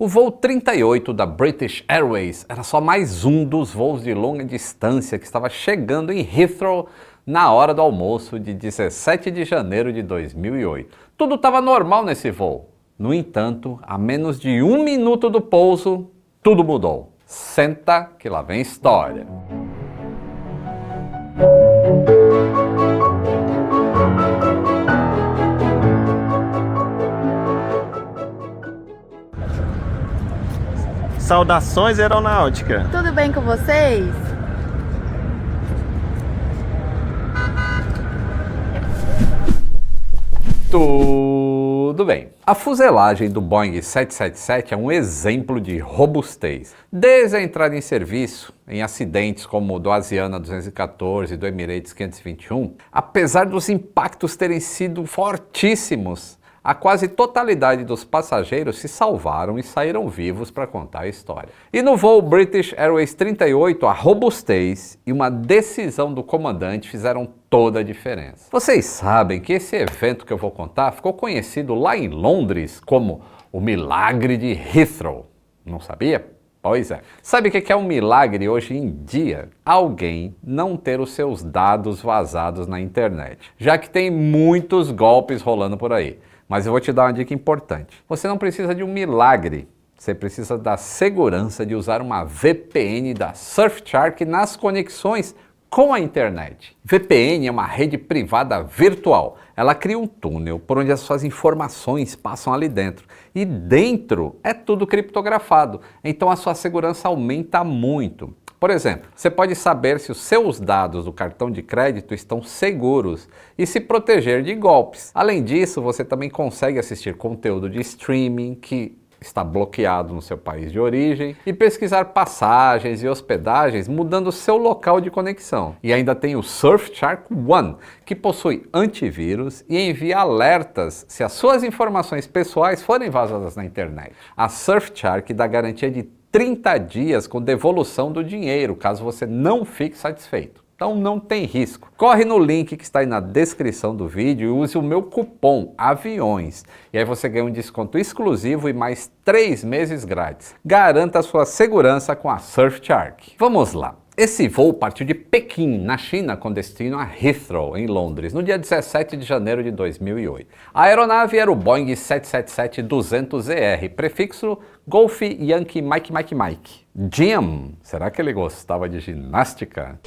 O voo 38 da British Airways era só mais um dos voos de longa distância que estava chegando em Heathrow na hora do almoço de 17 de janeiro de 2008. Tudo estava normal nesse voo. No entanto, a menos de 1 minuto do pouso, tudo mudou. Senta que lá vem história. Saudações, aeronáutica! Tudo bem com vocês? Tudo bem. A fuselagem do Boeing 777 é um exemplo de robustez. Desde a entrada em serviço, em acidentes como o do Asiana 214 e do Emirates 521, apesar dos impactos terem sido fortíssimos, a quase totalidade dos passageiros se salvaram e saíram vivos para contar a história. E no voo British Airways 38, a robustez e uma decisão do comandante fizeram toda a diferença. Vocês sabem que esse evento que eu vou contar ficou conhecido lá em Londres como o Milagre de Heathrow. Não sabia? Pois é. Sabe o que é um milagre hoje em dia? Alguém não ter os seus dados vazados na internet, já que tem muitos golpes rolando por aí. Mas eu vou te dar uma dica importante. Você não precisa de um milagre. Você precisa da segurança de usar uma VPN da Surfshark nas conexões com a internet. VPN é uma rede privada virtual. Ela cria um túnel por onde as suas informações passam ali dentro. E dentro é tudo criptografado. Então a sua segurança aumenta muito. Por exemplo, você pode saber se os seus dados do cartão de crédito estão seguros e se proteger de golpes. Além disso, você também consegue assistir conteúdo de streaming que está bloqueado no seu país de origem e pesquisar passagens e hospedagens mudando seu local de conexão. E ainda tem o Surfshark One, que possui antivírus e envia alertas se as suas informações pessoais forem vazadas na internet. A Surfshark dá garantia de 30 dias com devolução do dinheiro, caso você não fique satisfeito. Então não tem risco. Corre no link que está aí na descrição do vídeo e use o meu cupom AVIões. E aí você ganha um desconto exclusivo e mais 3 meses grátis. Garanta a sua segurança com a Surfshark. Vamos lá. Esse voo partiu de Pequim, na China, com destino a Heathrow, em Londres, no dia 17 de janeiro de 2008. A aeronave era o Boeing 777-200ER, prefixo Golf Yankee Mike Mike Mike. Jim, será que ele gostava de ginástica?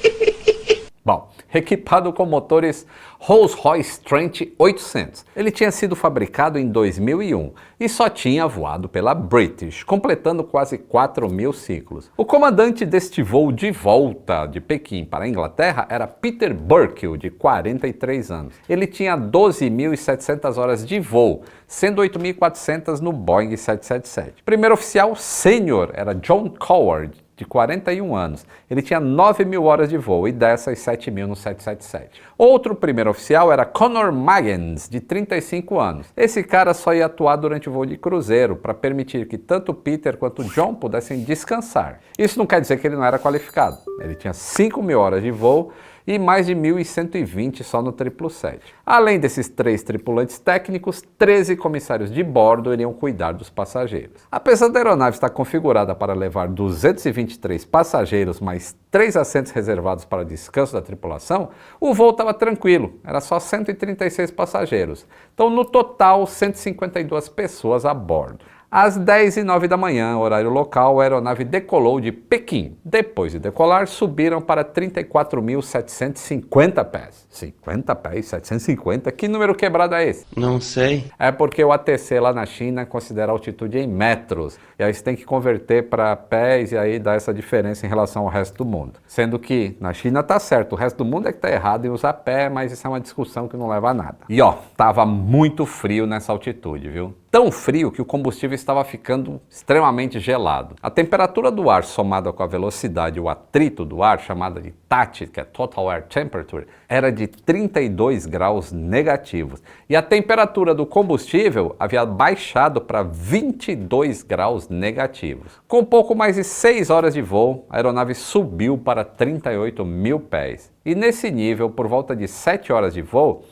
Bom, equipado com motores Rolls-Royce Trent 800. Ele tinha sido fabricado em 2001 e só tinha voado pela British, completando quase 4.000 ciclos. O comandante deste voo de volta de Pequim para a Inglaterra era Peter Burkill, de 43 anos. Ele tinha 12.700 horas de voo, sendo 8.400 no Boeing 777. O primeiro oficial sênior era John Coward, de 41 anos. Ele tinha 9.000 horas de voo e dessas 7.000 no 777. Outro primeiro oficial era Conor Maggins, de 35 anos. Esse cara só ia atuar durante o voo de cruzeiro para permitir que tanto Peter quanto John pudessem descansar. Isso não quer dizer que ele não era qualificado. Ele tinha 5.000 horas de voo e mais de 1.120 só no 777. Além desses 3 tripulantes técnicos, 13 comissários de bordo iriam cuidar dos passageiros. Apesar da aeronave estar configurada para levar 223 passageiros mais 3 assentos reservados para descanso da tripulação, o voo estava tranquilo, era só 136 passageiros. Então, no total, 152 pessoas a bordo. Às 10h09 da manhã, horário local, a aeronave decolou de Pequim. Depois de decolar, subiram para 34.750 pés. 50 pés? 750? Que número quebrado é esse? Não sei. É porque o ATC lá na China considera a altitude em metros. E aí você tem que converter para pés e aí dá essa diferença em relação ao resto do mundo. Sendo que na China tá certo, o resto do mundo é que tá errado em usar pé, mas isso é uma discussão que não leva a nada. E ó, tava muito frio nessa altitude, viu? Tão frio que o combustível estava ficando extremamente gelado. A temperatura do ar somada com a velocidade e o atrito do ar, chamada de TAT, que é Total Air Temperature, era de 32 graus negativos. E a temperatura do combustível havia baixado para 22 graus negativos. Com pouco mais de 6 horas de voo, a aeronave subiu para 38.000 pés. E nesse nível, por volta de 7 horas de voo,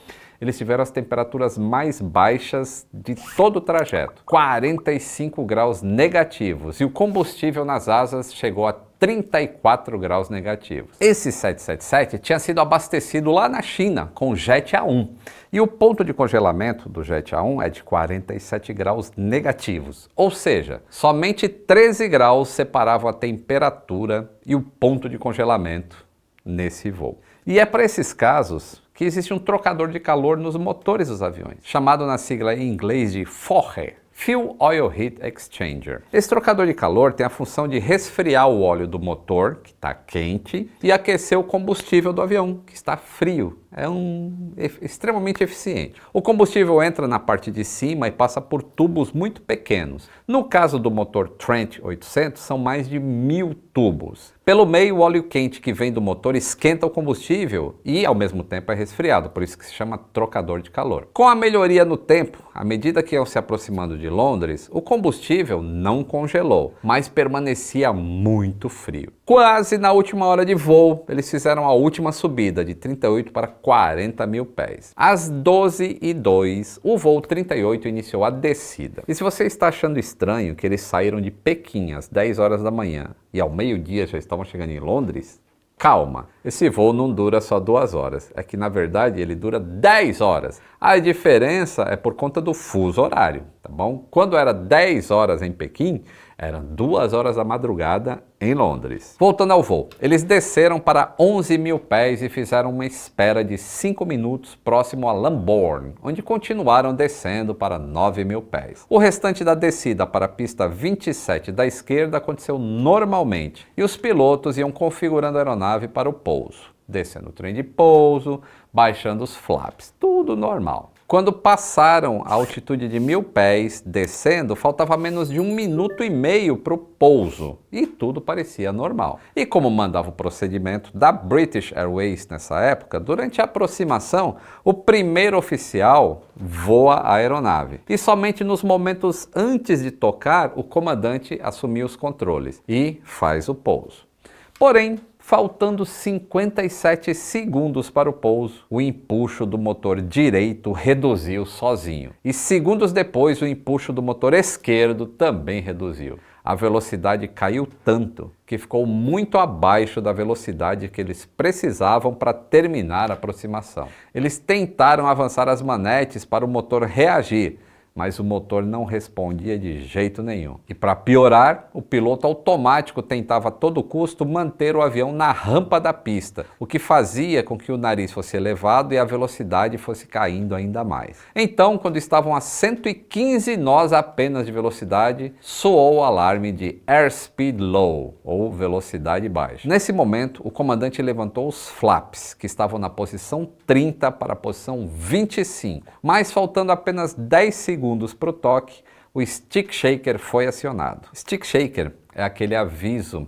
eles tiveram as temperaturas mais baixas de todo o trajeto, 45 graus negativos, e o combustível nas asas chegou a 34 graus negativos. Esse 777 tinha sido abastecido lá na China com Jet A1, e o ponto de congelamento do Jet A1 é de 47 graus negativos, ou seja, somente 13 graus separavam a temperatura e o ponto de congelamento nesse voo. E é para esses casos que existe um trocador de calor nos motores dos aviões, chamado na sigla em inglês de FOHE, Fuel Oil Heat Exchanger. Esse trocador de calor tem a função de resfriar o óleo do motor, que está quente, e aquecer o combustível do avião, que está frio. É extremamente eficiente. O combustível entra na parte de cima e passa por tubos muito pequenos. No caso do motor Trent 800, são mais de 1000 tubos. Pelo meio, o óleo quente que vem do motor esquenta o combustível e, ao mesmo tempo, é resfriado, por isso que se chama trocador de calor. Com a melhoria no tempo, à medida que iam se aproximando de Londres, o combustível não congelou, mas permanecia muito frio. Quase na última hora de voo, eles fizeram a última subida de 38 para 40 mil pés. Às 12h02, o voo 38 iniciou a descida. E se você está achando estranho que eles saíram de Pequim às 10 horas da manhã e ao meio-dia já estavam chegando em Londres, calma, esse voo não dura só 2 horas, é que na verdade ele dura 10 horas. A diferença é por conta do fuso horário, tá bom? Quando era 10 horas em Pequim, eram 2 horas da madrugada em Londres. Voltando ao voo, eles desceram para 11 mil pés e fizeram uma espera de 5 minutos próximo a Lambourne, onde continuaram descendo para 9 mil pés. O restante da descida para a pista 27 da esquerda aconteceu normalmente e os pilotos iam configurando a aeronave para o pouso, descendo o trem de pouso, baixando os flaps, tudo normal. Quando passaram a altitude de 1000 pés, descendo, faltava menos de 1 minuto e meio para o pouso e tudo parecia normal. E como mandava o procedimento da British Airways nessa época, durante a aproximação, o primeiro oficial voa a aeronave e somente nos momentos antes de tocar, o comandante assumiu os controles e faz o pouso. Porém, faltando 57 segundos para o pouso, o empuxo do motor direito reduziu sozinho. E segundos depois, o empuxo do motor esquerdo também reduziu. A velocidade caiu tanto que ficou muito abaixo da velocidade que eles precisavam para terminar a aproximação. Eles tentaram avançar as manetes para o motor reagir, mas o motor não respondia de jeito nenhum. E para piorar, o piloto automático tentava a todo custo manter o avião na rampa da pista, o que fazia com que o nariz fosse elevado e a velocidade fosse caindo ainda mais. Então, quando estavam a 115 nós apenas de velocidade, soou o alarme de Airspeed Low, ou velocidade baixa. Nesse momento, o comandante levantou os flaps, que estavam na posição 30 para a posição 25, mas faltando apenas 10 segundos para o toque, o Stick Shaker foi acionado. Stick Shaker é aquele aviso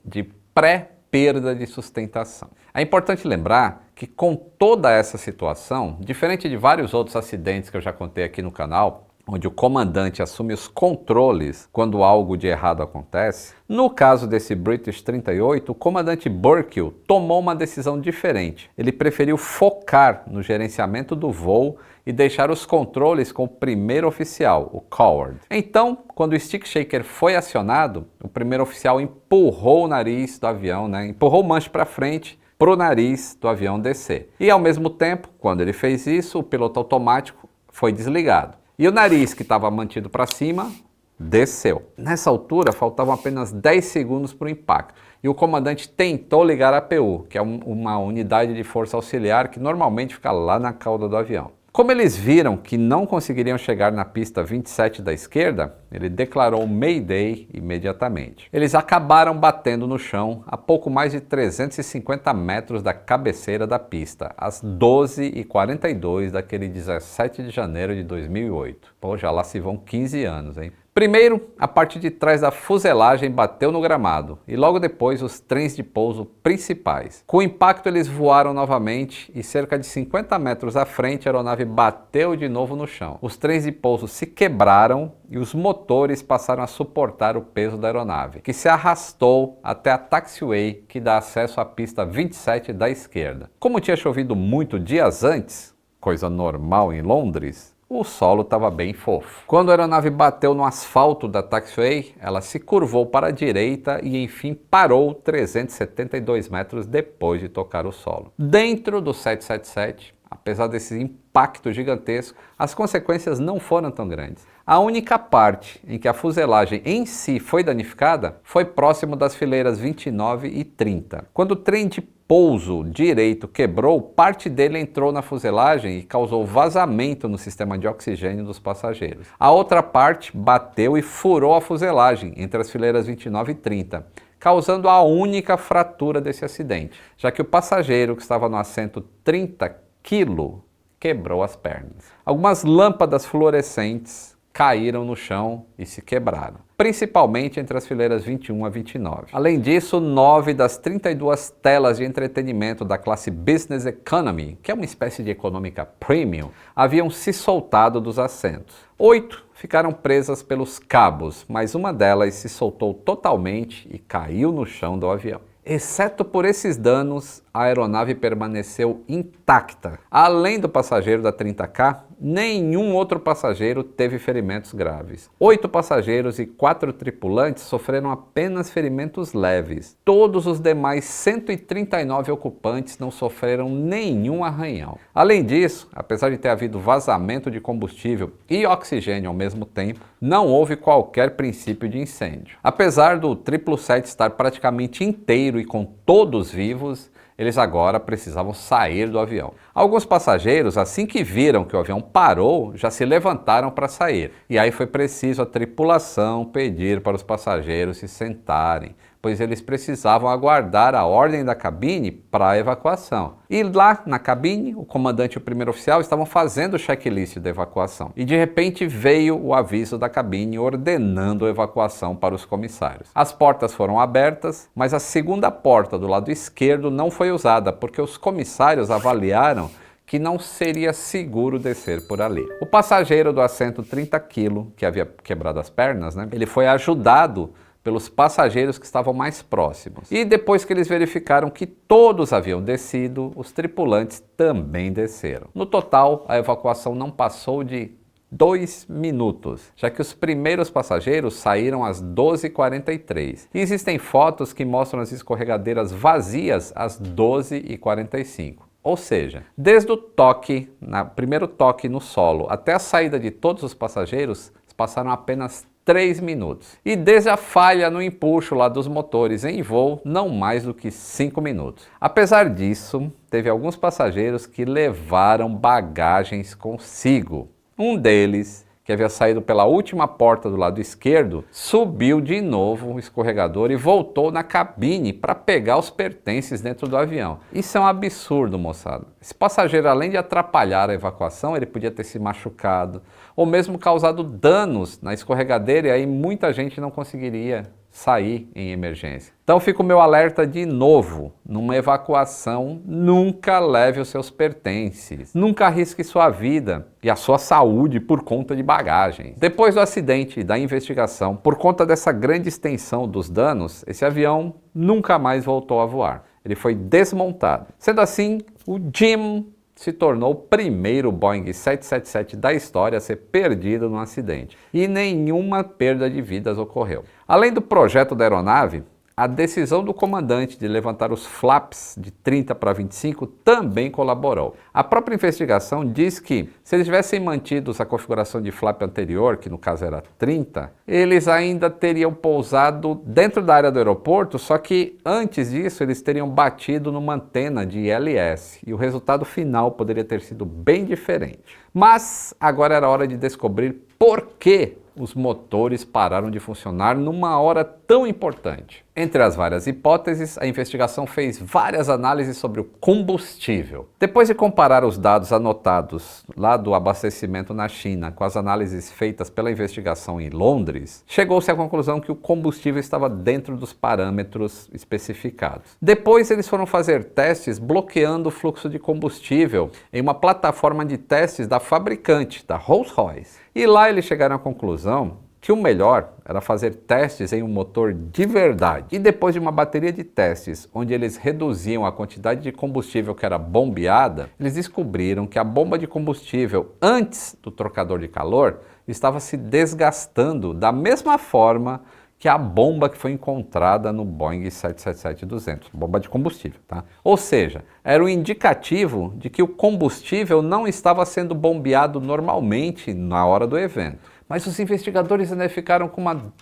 de pré-perda de sustentação. É importante lembrar que com toda essa situação, diferente de vários outros acidentes que eu já contei aqui no canal, onde o comandante assume os controles quando algo de errado acontece, no caso desse British 38, o comandante Burkill tomou uma decisão diferente. Ele preferiu focar no gerenciamento do voo e deixar os controles com o primeiro oficial, o Coward. Então, quando o Stick Shaker foi acionado, o primeiro oficial empurrou o nariz do avião, empurrou o manche para frente para o nariz do avião descer. E ao mesmo tempo, quando ele fez isso, o piloto automático foi desligado. E o nariz, que estava mantido para cima, desceu. Nessa altura, faltavam apenas 10 segundos para o impacto. E o comandante tentou ligar a APU, que é uma unidade de força auxiliar que normalmente fica lá na cauda do avião. Como eles viram que não conseguiriam chegar na pista 27 da esquerda, ele declarou Mayday imediatamente. Eles acabaram batendo no chão a pouco mais de 350 metros da cabeceira da pista, às 12h42 daquele 17 de janeiro de 2008. Pô, já lá se vão 15 anos, hein? Primeiro, a parte de trás da fuselagem bateu no gramado e logo depois os trens de pouso principais. Com o impacto eles voaram novamente e cerca de 50 metros à frente a aeronave bateu de novo no chão. Os trens de pouso se quebraram e os motores passaram a suportar o peso da aeronave, que se arrastou até a taxiway que dá acesso à pista 27 da esquerda. Como tinha chovido muito dias antes, coisa normal em Londres, o solo estava bem fofo. Quando a aeronave bateu no asfalto da taxiway, ela se curvou para a direita e enfim parou 372 metros depois de tocar o solo. Dentro do 777, apesar desse impacto gigantesco, as consequências não foram tão grandes. A única parte em que a fuselagem em si foi danificada foi próximo das fileiras 29 e 30. Quando o trem de pouso direito quebrou, parte dele entrou na fuselagem e causou vazamento no sistema de oxigênio dos passageiros. A outra parte bateu e furou a fuselagem entre as fileiras 29 e 30. Causando a única fratura desse acidente, já que o passageiro que estava no assento 30 kg quebrou as pernas. Algumas lâmpadas fluorescentes caíram no chão e se quebraram, principalmente entre as fileiras 21 a 29. Além disso, 9 das 32 telas de entretenimento da classe Business Economy, que é uma espécie de econômica premium, haviam se soltado dos assentos. 8 ficaram presas pelos cabos, mas uma delas se soltou totalmente e caiu no chão do avião. Exceto por esses danos, a aeronave permaneceu intacta. Além do passageiro da 30K, nenhum outro passageiro teve ferimentos graves. 8 passageiros e 4 tripulantes sofreram apenas ferimentos leves. Todos os demais 139 ocupantes não sofreram nenhum arranhão. Além disso, apesar de ter havido vazamento de combustível e oxigênio ao mesmo tempo, não houve qualquer princípio de incêndio. Apesar do 777 estar praticamente inteiro e com todos vivos, eles agora precisavam sair do avião. Alguns passageiros, assim que viram que o avião parou, já se levantaram para sair. E aí foi preciso a tripulação pedir para os passageiros se sentarem, pois eles precisavam aguardar a ordem da cabine para a evacuação. E lá na cabine, o comandante e o primeiro oficial estavam fazendo o checklist da evacuação. E de repente veio o aviso da cabine ordenando a evacuação para os comissários. As portas foram abertas, mas a segunda porta do lado esquerdo não foi usada, porque os comissários avaliaram que não seria seguro descer por ali. O passageiro do assento 30 kg, que havia quebrado as pernas, ele foi ajudado pelos passageiros que estavam mais próximos. E depois que eles verificaram que todos haviam descido, os tripulantes também desceram. No total, a evacuação não passou de 2 minutos, já que os primeiros passageiros saíram às 12h43. E existem fotos que mostram as escorregadeiras vazias às 12h45. Ou seja, desde o toque, primeiro toque no solo, até a saída de todos os passageiros, passaram apenas 3 minutos. E desde a falha no empuxo lá dos motores em voo, não mais do que 5 minutos. Apesar disso, teve alguns passageiros que levaram bagagens consigo. Um deles, que havia saído pela última porta do lado esquerdo, subiu de novo o escorregador e voltou na cabine para pegar os pertences dentro do avião. Isso é um absurdo, moçada. Esse passageiro, além de atrapalhar a evacuação, ele podia ter se machucado ou mesmo causado danos na escorregadeira e aí muita gente não conseguiria sair em emergência. Então fica o meu alerta de novo, numa evacuação, nunca leve os seus pertences, nunca arrisque sua vida e a sua saúde por conta de bagagens. Depois do acidente e da investigação, por conta dessa grande extensão dos danos, esse avião nunca mais voltou a voar. Ele foi desmontado. Sendo assim, o Jim se tornou o primeiro Boeing 777 da história a ser perdido num acidente. E nenhuma perda de vidas ocorreu. Além do projeto da aeronave, a decisão do comandante de levantar os flaps de 30 para 25 também colaborou. A própria investigação diz que, se eles tivessem mantido a configuração de flap anterior, que no caso era 30, eles ainda teriam pousado dentro da área do aeroporto, só que antes disso eles teriam batido numa antena de ILS e o resultado final poderia ter sido bem diferente. Mas agora era hora de descobrir por que os motores pararam de funcionar numa hora tão importante. Entre as várias hipóteses, a investigação fez várias análises sobre o combustível. Depois de comparar os dados anotados lá do abastecimento na China com as análises feitas pela investigação em Londres, chegou-se à conclusão que o combustível estava dentro dos parâmetros especificados. Depois eles foram fazer testes bloqueando o fluxo de combustível em uma plataforma de testes da fabricante, da Rolls-Royce. E lá eles chegaram à conclusão que o melhor era fazer testes em um motor de verdade. E depois de uma bateria de testes, onde eles reduziam a quantidade de combustível que era bombeada, eles descobriram que a bomba de combustível antes do trocador de calor estava se desgastando da mesma forma que a bomba que foi encontrada no Boeing 777-200, bomba de combustível, tá? Ou seja, era um indicativo de que o combustível não estava sendo bombeado normalmente na hora do evento. Mas os investigadores ainda ficaram com uma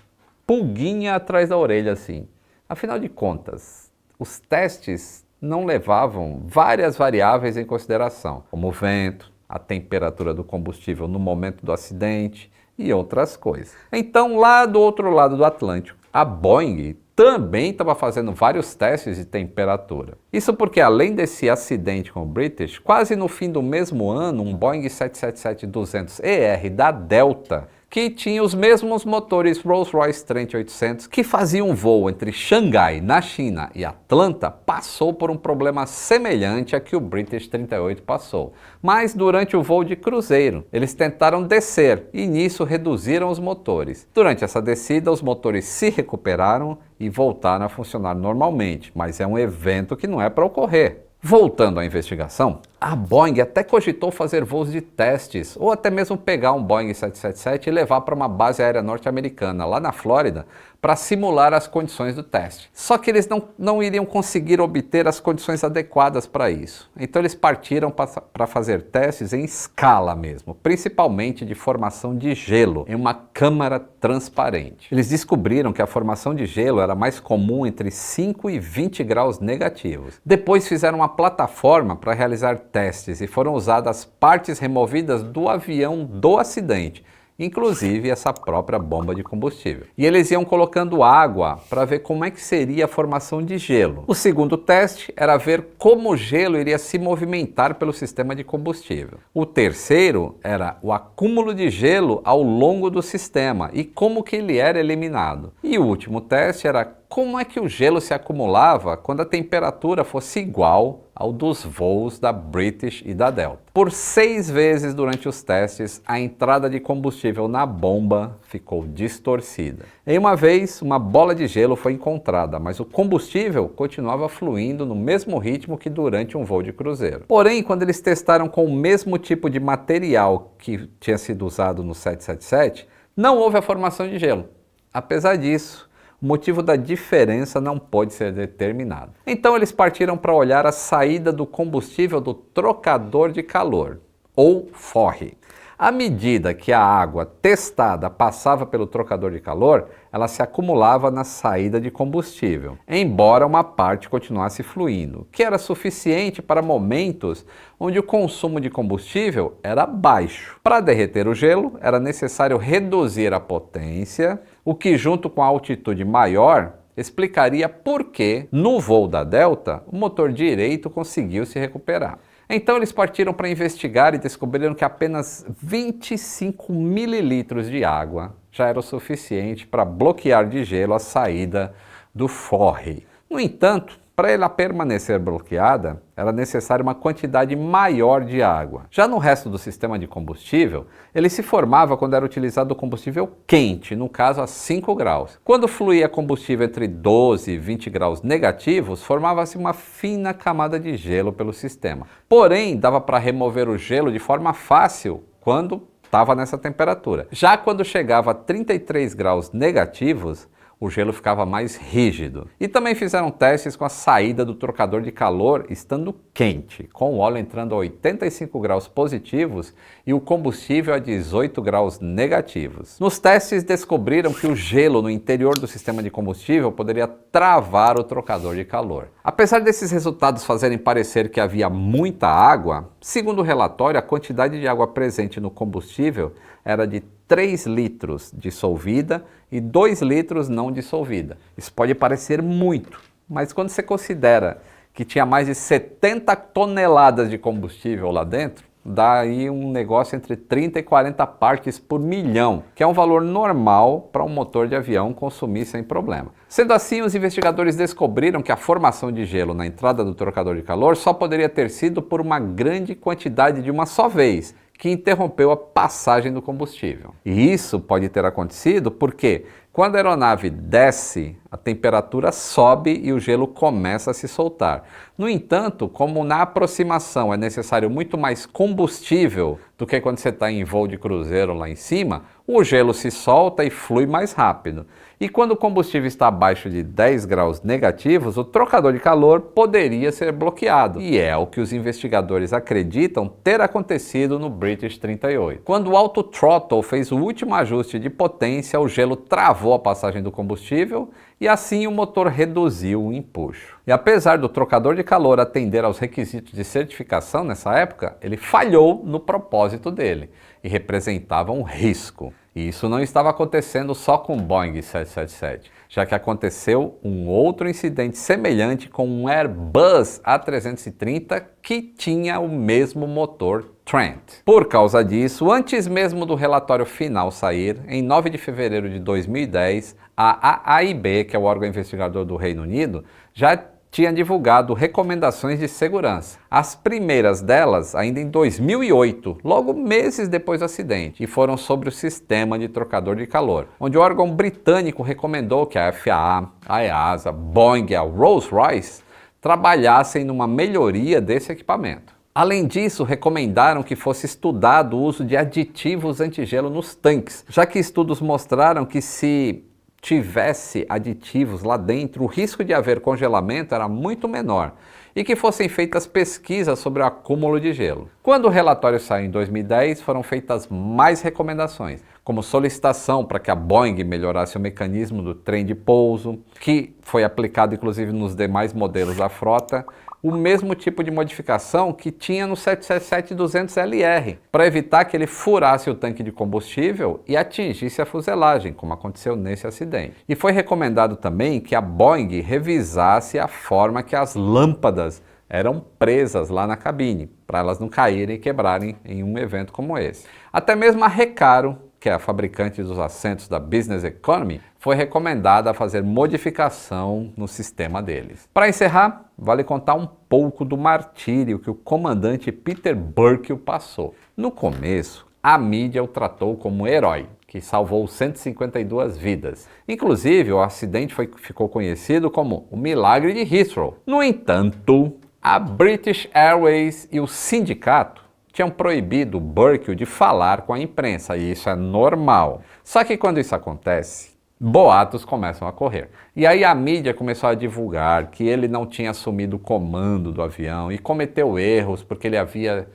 pulguinha atrás da orelha assim. Afinal de contas, os testes não levavam várias variáveis em consideração, como o vento, a temperatura do combustível no momento do acidente e outras coisas. Então, lá do outro lado do Atlântico, a Boeing também estava fazendo vários testes de temperatura. Isso porque, além desse acidente com o British, quase no fim do mesmo ano, um Boeing 777-200ER da Delta, que tinha os mesmos motores Rolls-Royce Trent 800, que faziam um voo entre Xangai, na China, e Atlanta, passou por um problema semelhante a que o British 38 passou. Mas durante o voo de cruzeiro, eles tentaram descer e nisso reduziram os motores. Durante essa descida, os motores se recuperaram e voltaram a funcionar normalmente, mas é um evento que não é para ocorrer. Voltando à investigação, a Boeing até cogitou fazer voos de testes, ou até mesmo pegar um Boeing 777 e levar para uma base aérea norte-americana, lá na Flórida, para simular as condições do teste. Só que eles não iriam conseguir obter as condições adequadas para isso. Então eles partiram para fazer testes em escala mesmo, principalmente de formação de gelo, em uma câmara transparente. Eles descobriram que a formação de gelo era mais comum entre 5 e 20 graus negativos. Depois fizeram uma plataforma para realizar testes e foram usadas partes removidas do avião do acidente, inclusive essa própria bomba de combustível. E eles iam colocando água para ver como é que seria a formação de gelo. O segundo teste era ver como o gelo iria se movimentar pelo sistema de combustível. O terceiro era o acúmulo de gelo ao longo do sistema e como que ele era eliminado. E o último teste era como é que o gelo se acumulava quando a temperatura fosse igual ao dos voos da British e da Delta. Por 6 vezes durante os testes, a entrada de combustível na bomba ficou distorcida. Em uma vez, uma bola de gelo foi encontrada, mas o combustível continuava fluindo no mesmo ritmo que durante um voo de cruzeiro. Porém, quando eles testaram com o mesmo tipo de material que tinha sido usado no 777, não houve a formação de gelo. Apesar disso, o motivo da diferença não pode ser determinado. Então eles partiram para olhar a saída do combustível do trocador de calor, ou FORRE. À medida que a água testada passava pelo trocador de calor, ela se acumulava na saída de combustível, embora uma parte continuasse fluindo, que era suficiente para momentos onde o consumo de combustível era baixo. Para derreter o gelo, era necessário reduzir a potência, o que junto com a altitude maior explicaria por que, no voo da Delta, o motor direito conseguiu se recuperar. Então eles partiram para investigar e descobriram que apenas 25 mililitros de água já era o suficiente para bloquear de gelo a saída do FORRE. No entanto, para ela permanecer bloqueada, era necessária uma quantidade maior de água. Já no resto do sistema de combustível, ele se formava quando era utilizado o combustível quente, no caso a 5 graus. Quando fluía combustível entre 12 e 20 graus negativos, formava-se uma fina camada de gelo pelo sistema. Porém, dava para remover o gelo de forma fácil quando estava nessa temperatura. Já quando chegava a 33 graus negativos, o gelo ficava mais rígido. E também fizeram testes com a saída do trocador de calor estando quente, com o óleo entrando a 85 graus positivos e o combustível a 18 graus negativos. Nos testes descobriram que o gelo no interior do sistema de combustível poderia travar o trocador de calor. Apesar desses resultados fazerem parecer que havia muita água, segundo o relatório, a quantidade de água presente no combustível era de 3 litros dissolvida e 2 litros não dissolvida. Isso pode parecer muito, mas quando você considera que tinha mais de 70 toneladas de combustível lá dentro, dá aí um negócio entre 30 e 40 partes por milhão, que é um valor normal para um motor de avião consumir sem problema. Sendo assim, os investigadores descobriram que a formação de gelo na entrada do trocador de calor só poderia ter sido por uma grande quantidade de uma só vez, que interrompeu a passagem do combustível. E isso pode ter acontecido porque quando a aeronave desce, a temperatura sobe e o gelo começa a se soltar. No entanto, como na aproximação é necessário muito mais combustível do que quando você está em voo de cruzeiro lá em cima, o gelo se solta e flui mais rápido. E quando o combustível está abaixo de 10 graus negativos, o trocador de calor poderia ser bloqueado. E é o que os investigadores acreditam ter acontecido no British 38. Quando o auto throttle fez o último ajuste de potência, o gelo travou a passagem do combustível e assim o motor reduziu o empuxo. E apesar do trocador de calor atender aos requisitos de certificação nessa época, ele falhou no propósito dele e representava um risco. E isso não estava acontecendo só com o Boeing 777, já que aconteceu um outro incidente semelhante com um Airbus A330 que tinha o mesmo motor Trent. Por causa disso, antes mesmo do relatório final sair, em 9 de fevereiro de 2010, a AAIB, que é o órgão investigador do Reino Unido, já tinha divulgado recomendações de segurança. As primeiras delas ainda em 2008, logo meses depois do acidente, e foram sobre o sistema de trocador de calor, onde o órgão britânico recomendou que a FAA, a EASA, Boeing e a Rolls-Royce trabalhassem numa melhoria desse equipamento. Além disso, recomendaram que fosse estudado o uso de aditivos antigelo nos tanques, já que estudos mostraram que se tivesse aditivos lá dentro, o risco de haver congelamento era muito menor e que fossem feitas pesquisas sobre o acúmulo de gelo. Quando o relatório saiu em 2010, foram feitas mais recomendações, como solicitação para que a Boeing melhorasse o mecanismo do trem de pouso, que foi aplicado inclusive nos demais modelos da frota, o mesmo tipo de modificação que tinha no 777-200LR, para evitar que ele furasse o tanque de combustível e atingisse a fuselagem, como aconteceu nesse acidente. E foi recomendado também que a Boeing revisasse a forma que as lâmpadas eram presas lá na cabine, para elas não caírem e quebrarem em um evento como esse. Até mesmo a Recaro, que é a fabricante dos assentos da Business Economy, foi recomendada a fazer modificação no sistema deles. Para encerrar, vale contar um pouco do martírio que o comandante Peter Burkill passou. No começo, a mídia o tratou como um herói, que salvou 152 vidas. Inclusive, o acidente ficou conhecido como o Milagre de Heathrow. No entanto, a British Airways e o sindicato tinham proibido Burkill de falar com a imprensa, e isso é normal. Só que quando isso acontece, boatos começam a correr. E aí a mídia começou a divulgar que ele não tinha assumido o comando do avião e cometeu erros porque ele havia,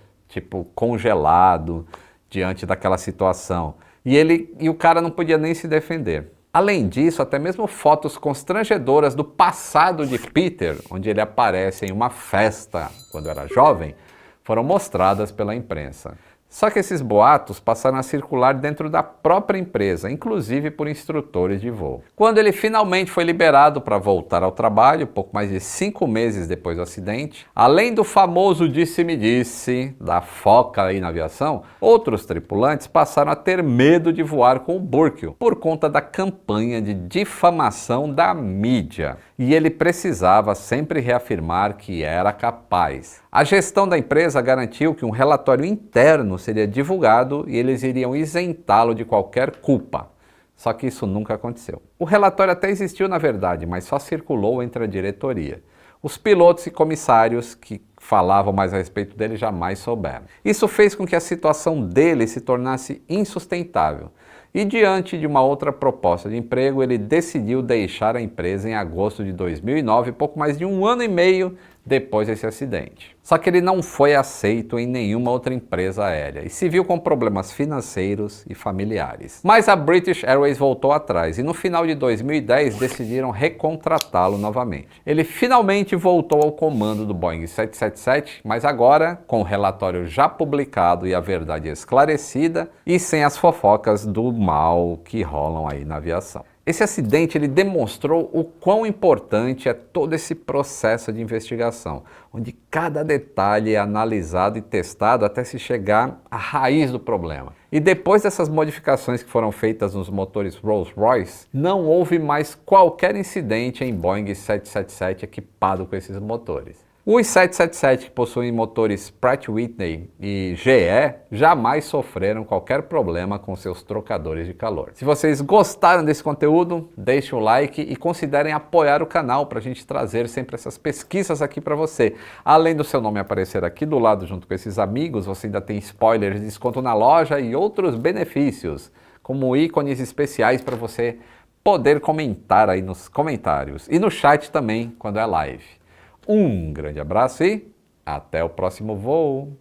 congelado diante daquela situação. E o cara não podia nem se defender. Além disso, até mesmo fotos constrangedoras do passado de Peter, onde ele aparece em uma festa quando era jovem, foram mostradas pela imprensa. Só que esses boatos passaram a circular dentro da própria empresa, inclusive por instrutores de voo. Quando ele finalmente foi liberado para voltar ao trabalho, pouco mais de 5 meses depois do acidente, além do famoso disse-me-disse da foca aí na aviação, outros tripulantes passaram a ter medo de voar com o Burkill por conta da campanha de difamação da mídia. E ele precisava sempre reafirmar que era capaz. A gestão da empresa garantiu que um relatório interno seria divulgado e eles iriam isentá-lo de qualquer culpa. Só que isso nunca aconteceu. O relatório até existiu na verdade, mas só circulou entre a diretoria. Os pilotos e comissários que falavam mais a respeito dele jamais souberam. Isso fez com que a situação dele se tornasse insustentável. E diante de uma outra proposta de emprego, ele decidiu deixar a empresa em agosto de 2009, pouco mais de 1 ano e meio depois desse acidente. Só que ele não foi aceito em nenhuma outra empresa aérea e se viu com problemas financeiros e familiares. Mas a British Airways voltou atrás e no final de 2010 decidiram recontratá-lo novamente. Ele finalmente voltou ao comando do Boeing 777, mas agora com o relatório já publicado e a verdade esclarecida e sem as fofocas do mal que rolam aí na aviação. Esse acidente ele demonstrou o quão importante é todo esse processo de investigação, onde cada detalhe é analisado e testado até se chegar à raiz do problema. E depois dessas modificações que foram feitas nos motores Rolls-Royce, não houve mais qualquer incidente em Boeing 777 equipado com esses motores. Os 777 que possuem motores Pratt & Whitney e GE jamais sofreram qualquer problema com seus trocadores de calor. Se vocês gostaram desse conteúdo, deixem o like e considerem apoiar o canal para a gente trazer sempre essas pesquisas aqui para você. Além do seu nome aparecer aqui do lado junto com esses amigos, você ainda tem spoilers de desconto na loja e outros benefícios, como ícones especiais para você poder comentar aí nos comentários e no chat também quando é live. Um grande abraço e até o próximo voo!